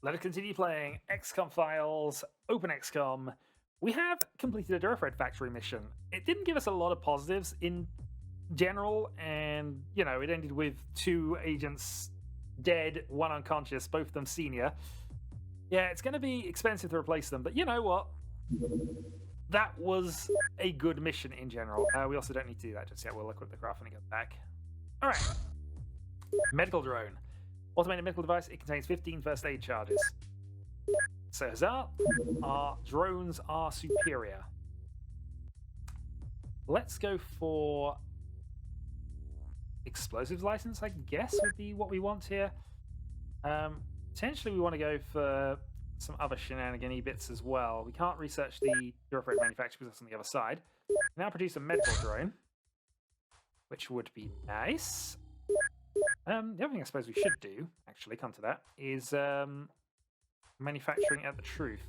Let us continue playing XCOM files, open XCOM. We have completed a Durafred factory mission. It didn't give us a lot of positives in general, and, you know, it ended with 2 agents dead, 1 unconscious, both of them senior. Yeah, it's going to be expensive to replace them, but you know what? That was a good mission in general. We also don't need to do that just yet. We'll equip the craft when it gets back. All right. Medical drone. Automated medical device. It contains 15 first aid charges. So Huzzah, our drones are superior. Let's go for explosives license, I guess, would be what we want here. Potentially we want to go for some other shenanigan-y bits as well. We can't research the Durafred manufacturer because that's on the other side. Now produce a medical drone, which would be nice. The other thing I suppose we should do, actually, come to that, is manufacturing at the Truth.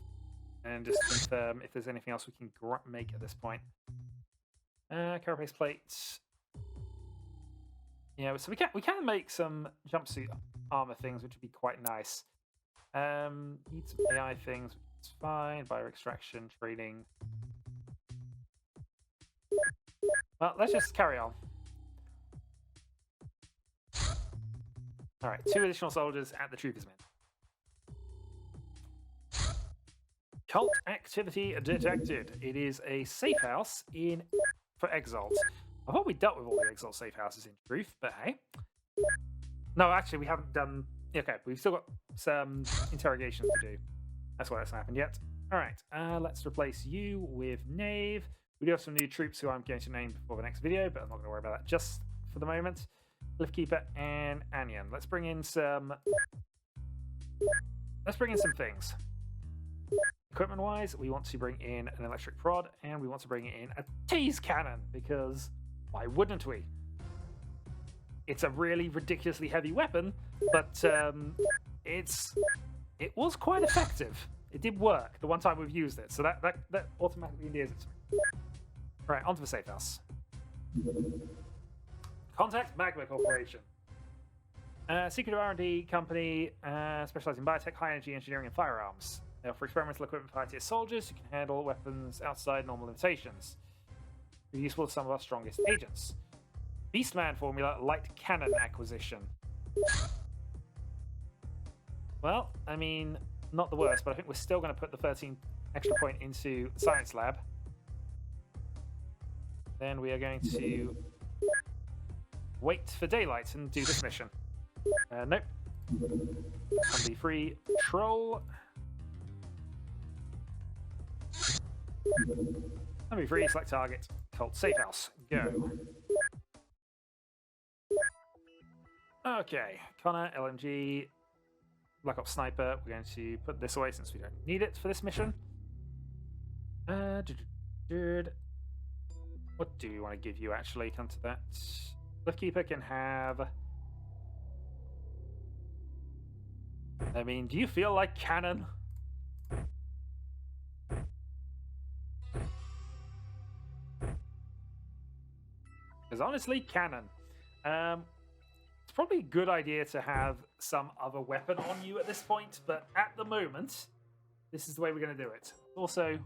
And just confirm if there's anything else we can make at this point. Carapace plates. Yeah, so we can make some jumpsuit armor things, which would be quite nice. Need some AI things, which is fine. Bio extraction, trading. Well, let's just carry on. Alright, 2 additional soldiers at the Troopers Mint. Cult activity detected. It is a safe house for Exalt. I thought we dealt with all the Exalt safe houses in truth, but hey. No, actually, we haven't done... Okay, we've still got some interrogations to do. That's why that's happened yet. Alright, let's replace you with Knave. We do have some new troops who I'm going to name before the next video, but I'm not going to worry about that just for the moment. Liftkeeper and Anyan. Let's bring in some things. Equipment-wise, we want to bring in an electric prod, and we want to bring in a tase cannon, because why wouldn't we? It's a really ridiculously heavy weapon, but it was quite effective. It did work the one time we've used it, so that automatically endears it to me. Right, onto the safe house. Contact Magma Corporation. Secret R&D company specializing in biotech, high energy engineering, and firearms. They offer experimental equipment for high-tier soldiers who can handle weapons outside normal limitations. They're useful to some of our strongest agents. Beastman formula, light cannon acquisition. Well, I mean, not the worst, but I think we're still going to put the 13 extra point into Science Lab. Then we are going to wait for daylight and do this mission. Nope. On the free patrol. Let me free, select target, cult safe house, go. Okay, Connor, LMG, Black Ops Sniper. We're going to put this away since we don't need it for this mission. What do we want to give you actually? Come to that. Liftkeeper can have... I mean, do you feel like cannon? Because honestly, cannon. It's probably a good idea to have some other weapon on you at this point, but at the moment, this is the way we're going to do it. Also,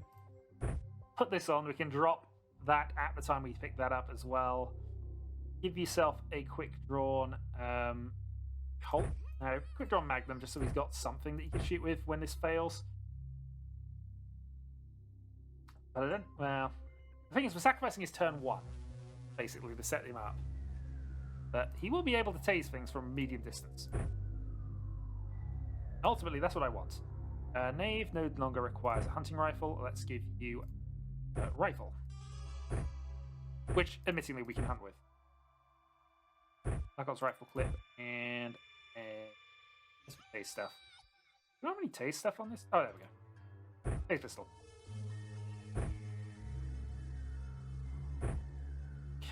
put this on. We can drop that at the time we pick that up as well. Give yourself a quick drawn Colt. No, quick drawn Magnum, just so he's got something that you can shoot with when this fails. But I don't... Well, the thing is, we're sacrificing his turn 1, basically, to set him up. But he will be able to tase things from medium distance. Ultimately, that's what I want. Knave no longer requires a hunting rifle. Let's give you a rifle. Which, admittingly, we can hunt with. Black Ops rifle clip and some tase stuff. Do we have any tase stuff on this? Oh, there we go. Tase pistol.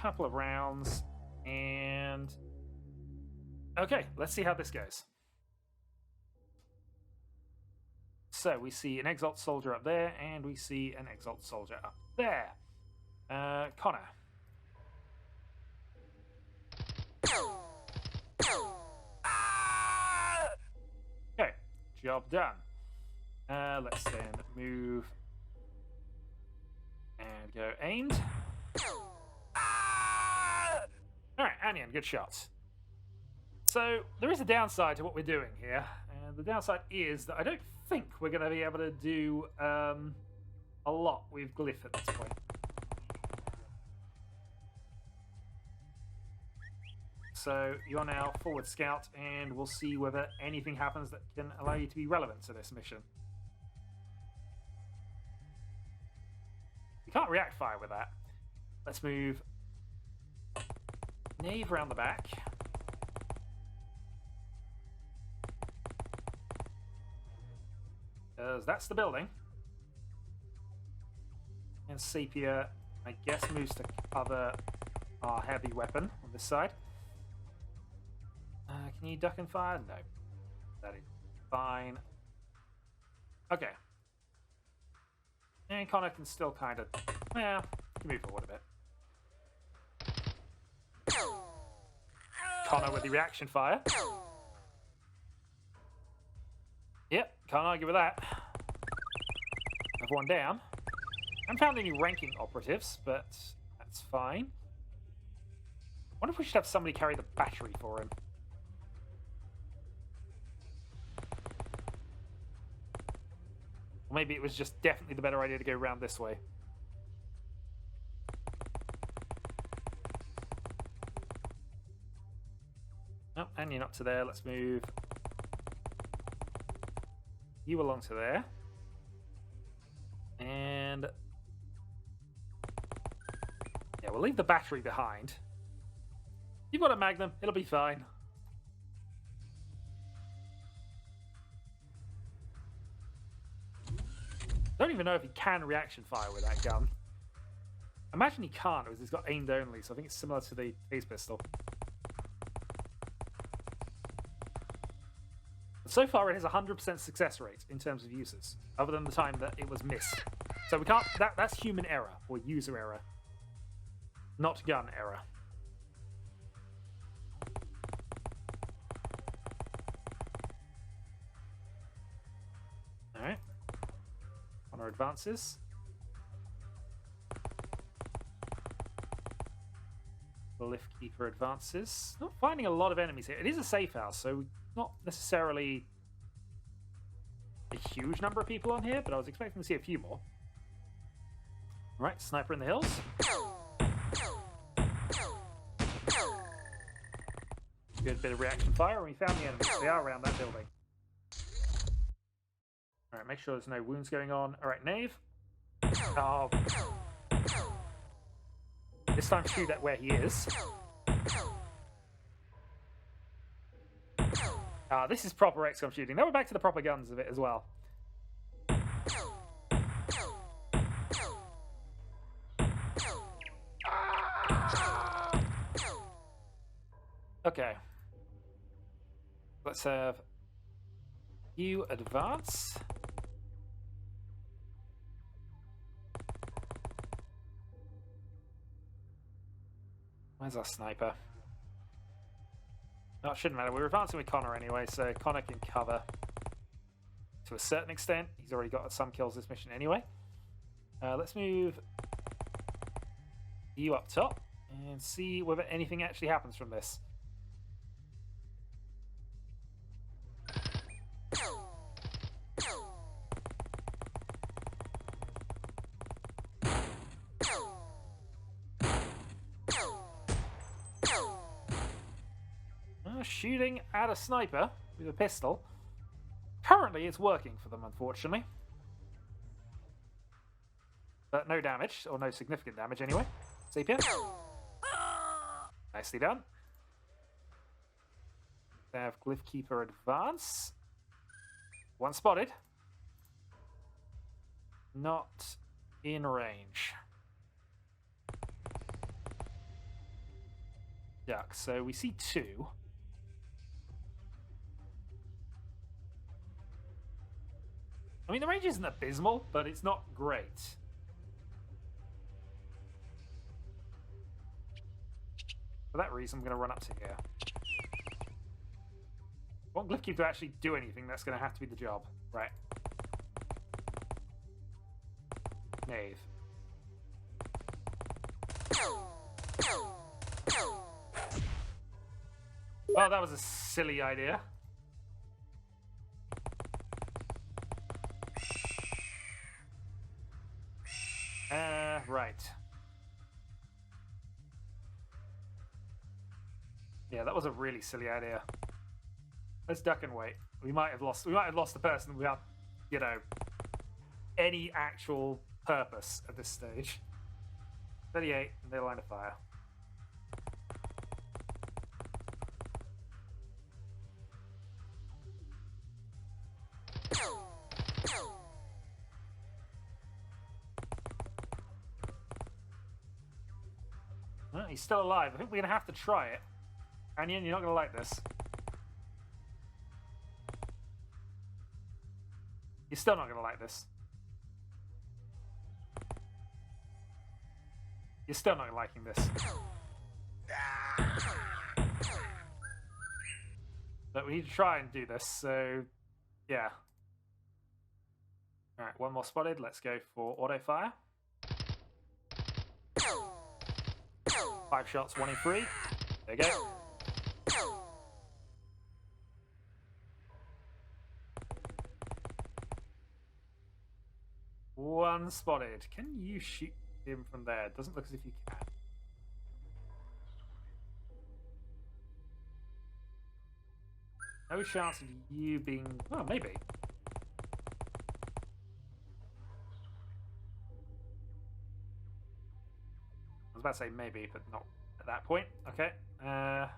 Couple of rounds, and okay, let's see how this goes. So we see an Exalt soldier up there, and we see an Exalt soldier up there. Connor. Job done. Let's then move and go aimed. Alright, Anion, good shots. So, there is a downside to what we're doing here. And the downside is that I don't think we're going to be able to do a lot with Glyph at this point. So, you're now forward scout, and we'll see whether anything happens that can allow you to be relevant to this mission. You can't react fire with that. Let's move Nave around the back. Because that's the building. And Sepia, I guess, moves to cover our heavy weapon on this side. Can you duck and fire? No. That is fine. Okay. And Connor can still kind of... Yeah, can move forward a bit. Connor with the reaction fire. Yep, can't argue with that. Have one down. I haven't found any ranking operatives, but that's fine. I wonder if we should have somebody carry the battery for him. Or maybe it was just definitely the better idea to go around this way. Oh, and you're not to there. Let's move you along to there. And yeah, we'll leave the battery behind. You've got a Magnum, it'll be fine. I don't even know if he can reaction fire with that gun. I imagine he can't because it's got aimed only, so I think it's similar to the Ace pistol. So far, it has a 100% success rate in terms of uses, other than the time that it was missed. So we can't. That's human error or user error, not gun error. All right. On our advances. The lift keeper advances. Not finding a lot of enemies here. It is a safe house, so not necessarily a huge number of people on here, but I was expecting to see a few more. Right, sniper in the hills. Good bit of reaction fire, and we found the enemies. They are around that building. Alright, make sure there's no wounds going on. Alright, Nave. Oh. This time shoot at where he is. This is proper XCOM shooting. Now we're back to the proper guns of it as well. Okay. Let's have you advance. Where's our sniper? No, it shouldn't matter. We're advancing with Connor anyway, so Connor can cover to a certain extent. He's already got some kills this mission anyway. Let's move you up top and see whether anything actually happens from this. Shooting at a sniper with a pistol. Currently, it's working for them, unfortunately. But no damage, or no significant damage anyway. Sepia. Nicely done. They have Glyph Keeper advance. One spotted. Not in range. Yuck, so we see two. I mean, the range isn't abysmal, but it's not great. For that reason, I'm going to run up to here. Want Glyph Cube to actually do anything, that's going to have to be the job. Right. Knave. Well, that was a silly idea. Right. Yeah, that was a really silly idea. Let's duck and wait. We might have lost the person without, you know, any actual purpose at this stage. 38, and they line of fire. Well, he's still alive. I think we're going to have to try it. Anion, you're not going to like this. You're still not going to like this. You're still not liking this. But we need to try and do this, so yeah. Alright, one more spotted. Let's go for auto fire. 5 shots, 1 in 3. There you go. One spotted. Can you shoot him from there? It doesn't look as if you can. No chance of you being... Oh, maybe. I was about to say maybe, but not at that point. Okay. Connor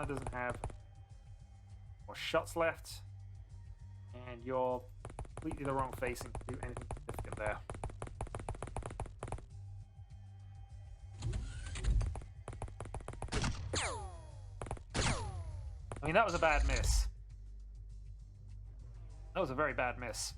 doesn't have more shots left. And you're completely the wrong facing to do anything significant there. I mean, that was a bad miss. That was a very bad miss.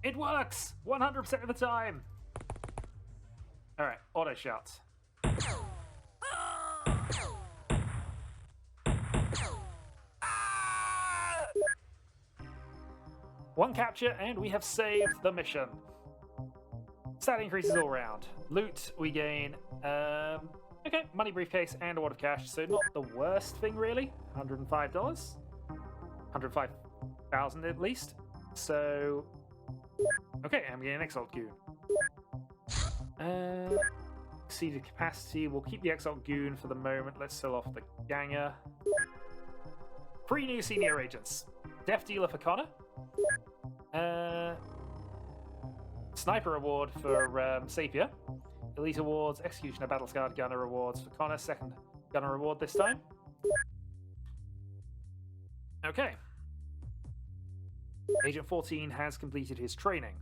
It works 100% of the time. All right, auto shots. One capture, and we have saved the mission. Stat increases all round. Loot, we gain, okay, money briefcase and a wad of cash, so not the worst thing, really. $105. 105,000 at least. So, okay, I'm getting an Exalt Goon. Exceeded capacity. We'll keep the Exalt Goon for the moment. Let's sell off the Ganger. 3 new senior agents. Death Dealer for Connor. Sniper award for Sapir. Elite awards, Executioner Battle Scarred Gunner awards for Connor. 2nd Gunner award this time. Okay. Agent 14 has completed his training.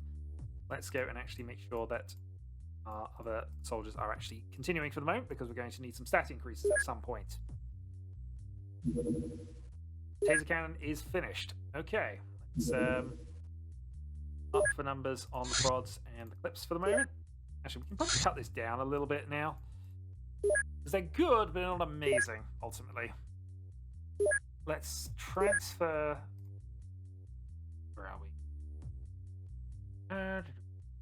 Let's go and actually make sure that our other soldiers are actually continuing for the moment, because we're going to need some stat increases at some point. Taser cannon is finished. Okay. Let's up for numbers on the prods and the clips for the moment. Actually, we can probably cut this down a little bit now, because they're good, but they're not amazing, ultimately. Let's transfer... Where are we?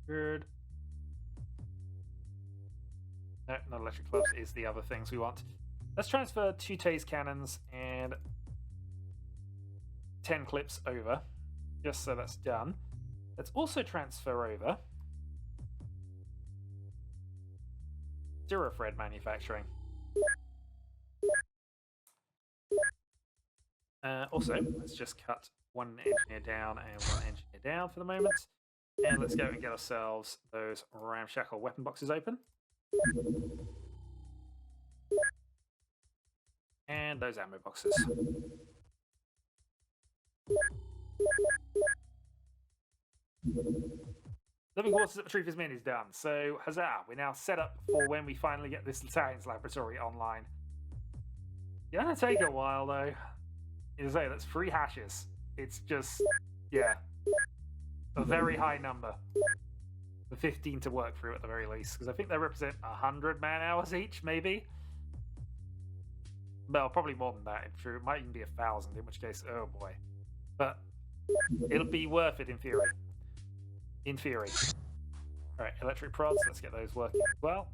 Good. No, not electric clubs is the other things we want. Let's transfer 2 tase cannons and 10 clips over, just so that's done. Let's also transfer over Zero-thread manufacturing. Also, let's just cut 1 engineer down and 1 engineer down for the moment. And let's go and get ourselves those ramshackle weapon boxes open. And those ammo boxes. Living quarters at the Truth is Min is done. So, huzzah, we're now set up for when we finally get this science laboratory online. It's gonna take a while, though. You say that's 3 hashes. It's just, yeah, a very high number. The 15 to work through at the very least, because I think they represent 100 man-hours each, maybe. Well, probably more than that. It might even be 1,000, in which case, oh boy. But it'll be worth it in theory. In theory. Alright, electric prods, let's get those working as well.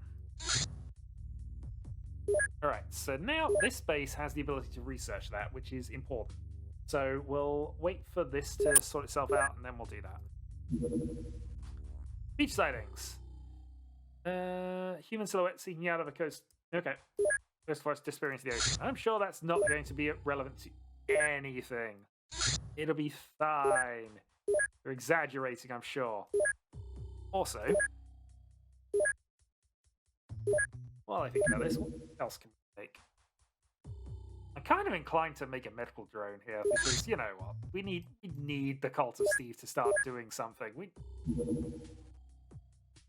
Alright, so now this base has the ability to research that, which is important. So we'll wait for this to sort itself out, and then we'll do that. Beach sightings. Human silhouette seeking out of a coast. Okay. Coast forest disappearing into the ocean. I'm sure that's not going to be relevant to anything. It'll be fine. You're exaggerating, I'm sure. Also, while I think about this, what else can we make? I'm kind of inclined to make a medical drone here because, you know what, we need the Cult of Steve to start doing something.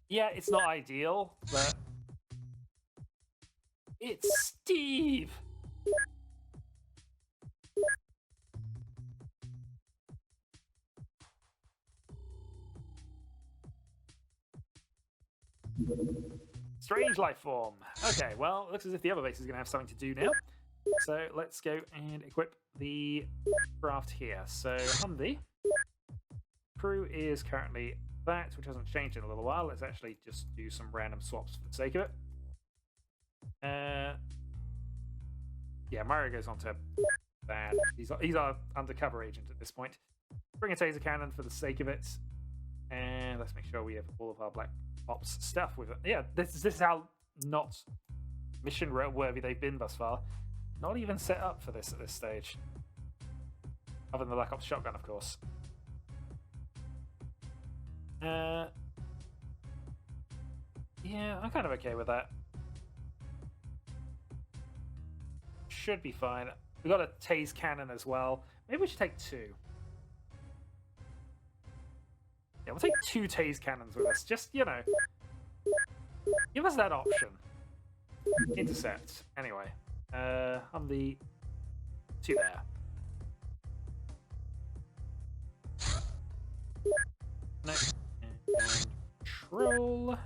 Yeah, it's not ideal, but it's Steve. Strange life form. Okay, well, it looks as if the other base is going to have something to do now. So let's go and equip the craft here. So Humvee. Crew is currently that, which hasn't changed in a little while. Let's actually just do some random swaps for the sake of it. Yeah, Mario goes on to that. He's our undercover agent at this point. Bring a taser cannon for the sake of it. And let's make sure we have all of our Black Ops stuff with it. Yeah, this is how not mission worthy they've been thus far. Not even set up for this at this stage. Other than the Black Ops shotgun, of course. Yeah, I'm kind of okay with that. Should be fine. We got a tase cannon as well. Maybe we should take 2. Yeah, we'll take 2 tase cannons with us. Just, you know, give us that option. Intercept. Anyway, I'm the 2 there. No. And control.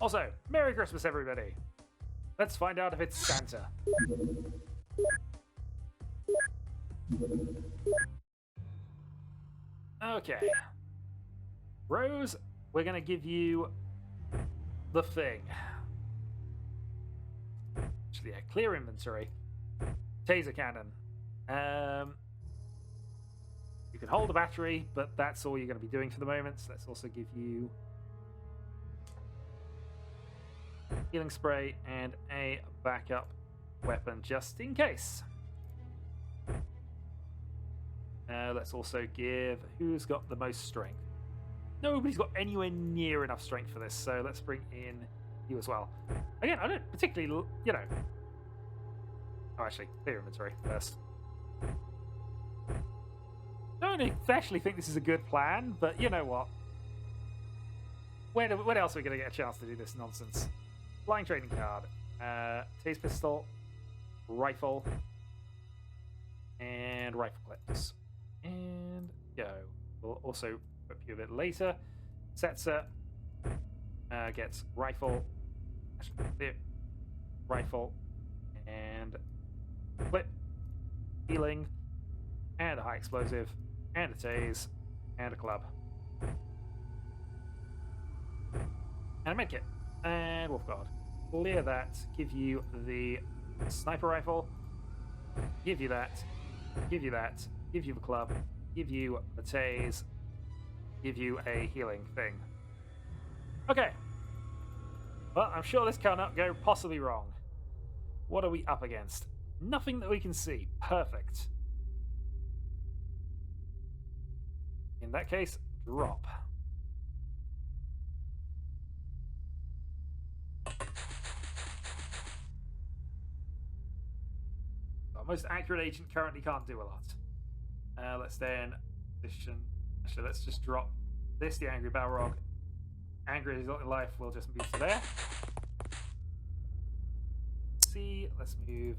Also, Merry Christmas, everybody. Let's find out if it's Santa. Okay. Rose, we're going to give you the thing. Actually, yeah, clear inventory. Taser cannon. You can hold a battery, but that's all you're going to be doing for the moment. So let's also give you healing spray and a backup weapon just in case. Let's also give... Who's got the most strength? Nobody's got anywhere near enough strength for this, so let's bring in you as well. Again, I don't particularly, you know... Oh, actually, clear inventory first. I don't actually think this is a good plan, but you know what? When else are we going to get a chance to do this nonsense? Flying trading card. Tase pistol. Rifle. And rifle clips. And go. We'll also equip you a bit later. Setzer gets rifle. Actually, rifle. And clip. Healing. And a high explosive. And a tase. And a club. And a medkit. And Wolf Guard. Clear that. Give you the sniper rifle. Give you that. Give you that. Give you the club. Give you the tase. Give you a healing thing. Okay. Well, I'm sure this cannot go possibly wrong. What are we up against? Nothing that we can see. Perfect. In that case, drop. Our most accurate agent currently can't do a lot. Let's then position. Actually, let's just drop this. The Angry Balrog. Angry Life will just move to there. C. Let's move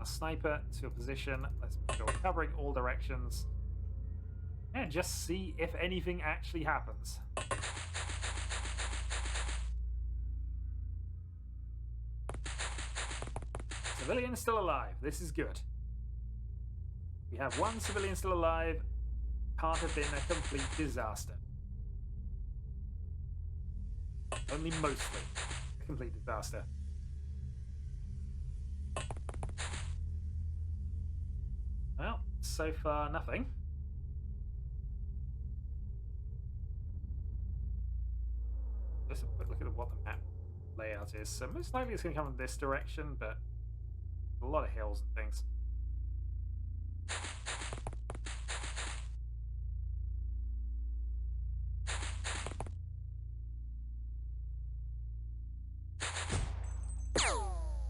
a sniper to a position. Let's make sure we're covering all directions. And just see if anything actually happens. Civilian still alive. This is good. We have one civilian still alive. Can't have been a complete disaster. Only mostly a complete disaster. Well, so far nothing. Just a quick look at what the map layout is. So most likely it's going to come in this direction, but a lot of hills and things.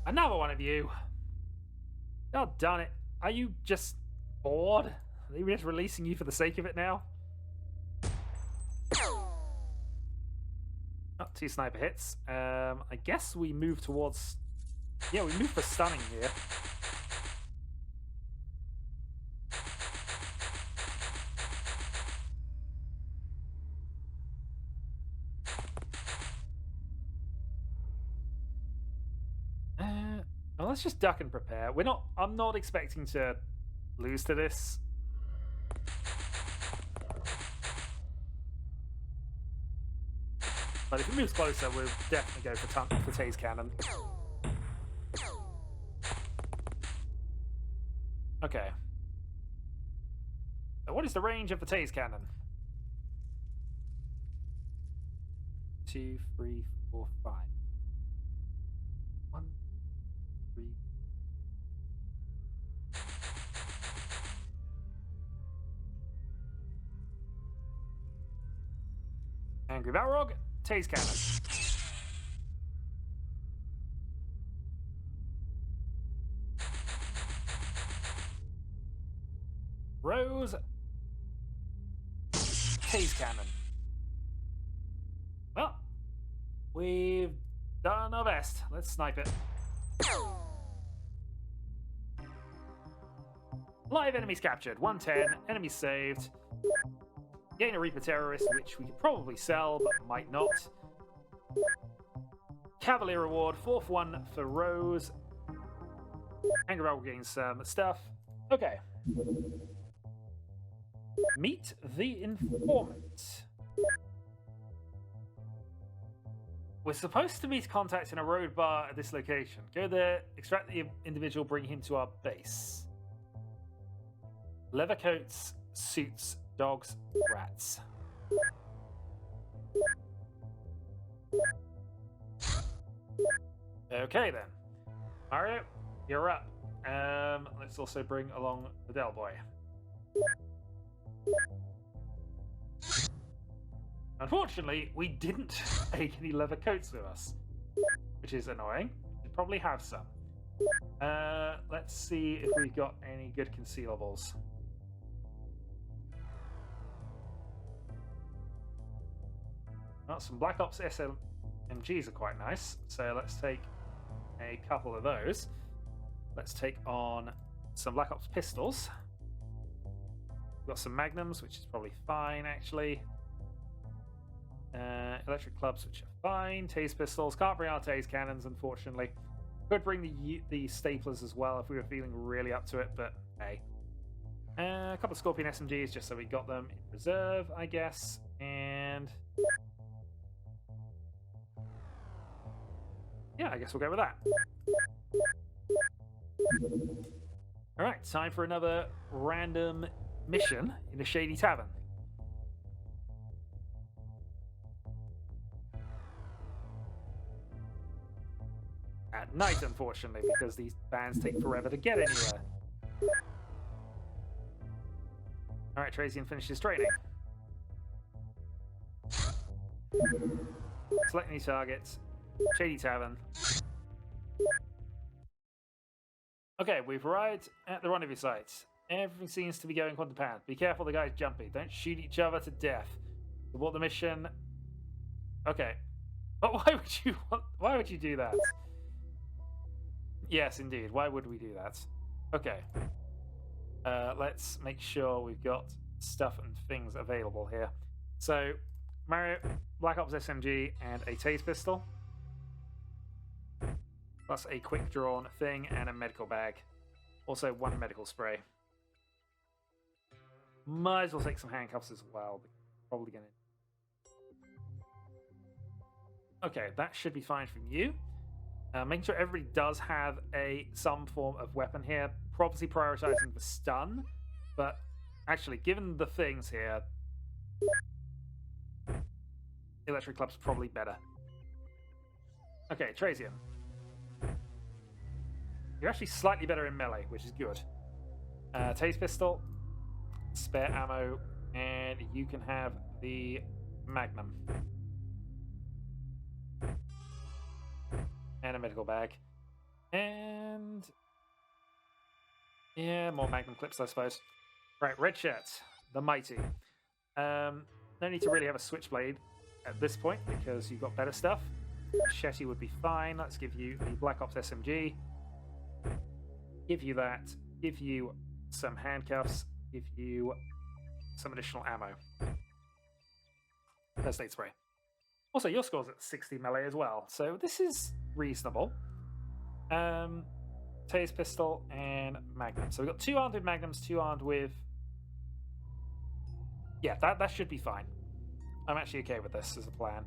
Another one of you. God darn it. Are you just bored? Are they just releasing you for the sake of it now? Oh, 2 sniper hits. I guess we move towards... Yeah, we move for stunning here. Well, let's just duck and prepare. I'm not expecting to lose to this. But if it moves closer, we'll definitely go for Tase Cannon. Okay. So what is the range of the Tase Cannon? 2, 3, 4, 5. 1, 3. Angry Balrog, Tase Cannon. Rose, Tase Cannon. Well, we've done our best. Let's snipe it. Live enemies captured. 110. Enemies saved. Gain a Reaper Terrorist, which we could probably sell, but might not. Cavalier reward. 4th one for Rose. Angry Battle gains some stuff. Okay. Meet the informant. We're supposed to meet contact in a road bar at this location. Go there, extract the individual, bring him to our base. Leather coats, suits, dogs, rats. Okay then. Mario, you're up. Let's also bring along the Del Boy. Unfortunately, we didn't take any leather coats with us, which is annoying. We probably have some. Let's see if we've got any good concealables. Well, some Black Ops SMGs are quite nice, so let's take a couple of those. Let's take on some Black Ops pistols. We've got some Magnums, which is probably fine, actually. Electric clubs, which are fine. Tase pistols. Can't bring our Tase cannons, unfortunately. Could bring the staplers as well if we were feeling really up to it, but hey. A couple of Scorpion SMGs, just so we got them in reserve, I guess. And yeah, I guess we'll go with that. Alright, time for another random mission in a shady tavern. At night, unfortunately, because these bands take forever to get anywhere. Alright, Tracian finishes training. Select any targets. Shady Tavern. Okay, we've arrived at the rendezvous site. Everything seems to be going quantum pan. Be careful, the guy's jumpy. Don't shoot each other to death. Abort the mission. Okay. But why would you do that? Yes, indeed. Why would we do that? Okay. Let's make sure we've got stuff and things available here. So, Mario, Black Ops SMG, and a Tase pistol. Plus a quick drawn thing and a medical bag. Also, 1 medical spray. Might as well take some handcuffs as well. Probably gonna. Okay, that should be fine from you. Making sure everybody does have some form of weapon here. Probably prioritizing the stun, but actually, given the things here, electric club's probably better. Okay, Trazian. You're actually slightly better in melee, which is good. Tase pistol, spare ammo, and you can have the Magnum. And a medical bag. And... yeah, more Magnum clips, I suppose. Right, red shirts. The mighty. No need to really have a switchblade at this point, because you've got better stuff. Machete would be fine. Let's give you the Black Ops SMG. Give you that. Give you some handcuffs. Give you some additional ammo. First aid spray. Also, your score's at 60 melee as well, so this is reasonable. Tase pistol and Magnum. So we've got 2 armed with Magnums, 2 armed with... yeah, that should be fine. I'm actually okay with this as a plan.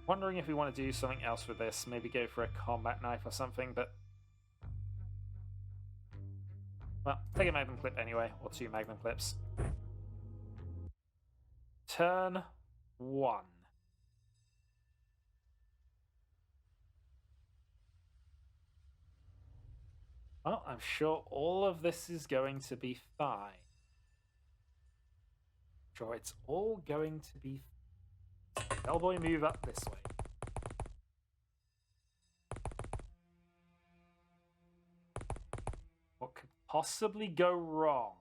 Wondering if we want to do something else with this. Maybe go for a combat knife or something, but... well, take a Magnum clip anyway, or 2 Magnum clips. Turn 1. Well, I'm sure all of this is going to be fine. Sure, it's all going to be fine. Bellboy, move up this way. What could possibly go wrong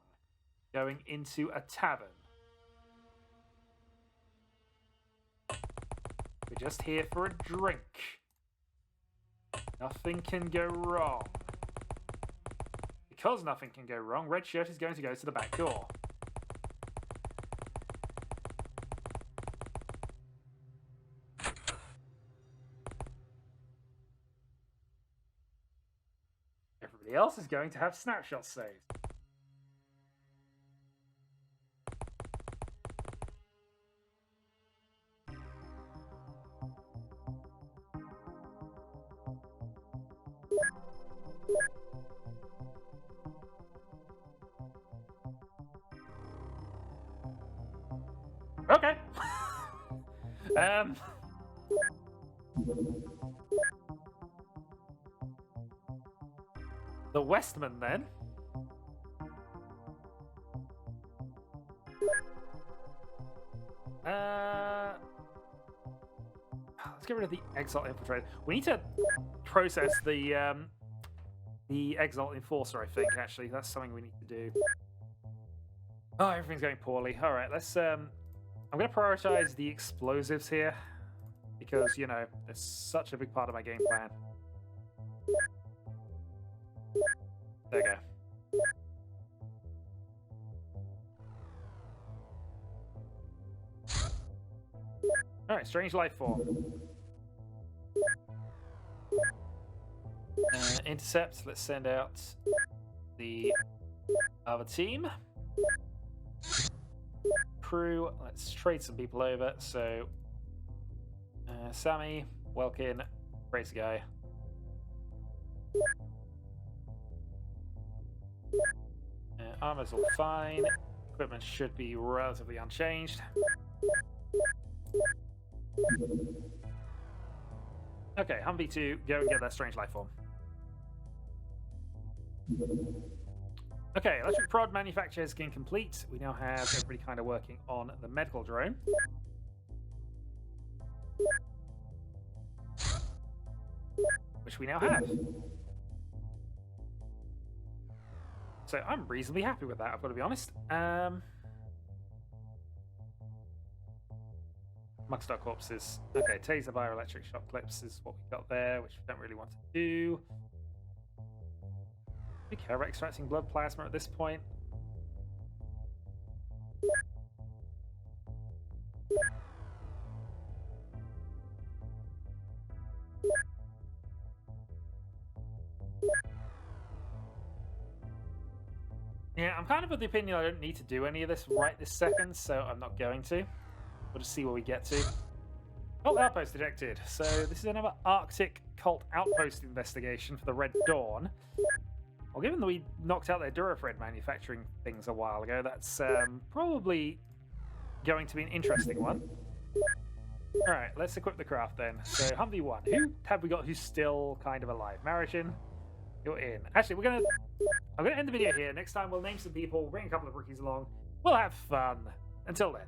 going into a tavern? We're just here for a drink. Nothing can go wrong. Because nothing can go wrong, red shirt is going to go to the back door. Everybody else is going to have snapshots saved. Okay. The Westman, then. Let's get rid of the Exalt Infiltrator. We need to process the Exalt Enforcer, I think, actually. That's something we need to do. Oh, everything's going poorly. All right, let's... I'm going to prioritize the explosives here because, you know, it's such a big part of my game plan. There we go. All right, strange life form. Intercept. Let's send out the other team. Crew. Let's trade some people over. So, Sammy, Welkin, Racer Guy. Armor's all fine. Equipment should be relatively unchanged. Okay, Humvee 2, go and get that strange life form. Okay, electric prod manufacture has been complete. We now have everybody kind of working on the medical drone. Which we now have. So I'm reasonably happy with that, I've got to be honest. Mugstock corpses. Okay, taser bioelectric shock clips is what we got there, which we don't really want to do. We care about extracting blood plasma at this point. Yeah, I'm kind of of the opinion I don't need to do any of this right this second, so I'm not going to. We'll just see where we get to. Cult outpost detected. So this is another Arctic cult outpost investigation for the Red Dawn. Well, given that we knocked out their Durafred manufacturing things a while ago, that's probably going to be an interesting one. All right, let's equip the craft then. So Humvee 1. Who have we got who's still kind of alive? Maritin, you're in. Actually, I'm gonna end the video here. Next time we'll name some people, bring a couple of rookies along. We'll have fun. Until then.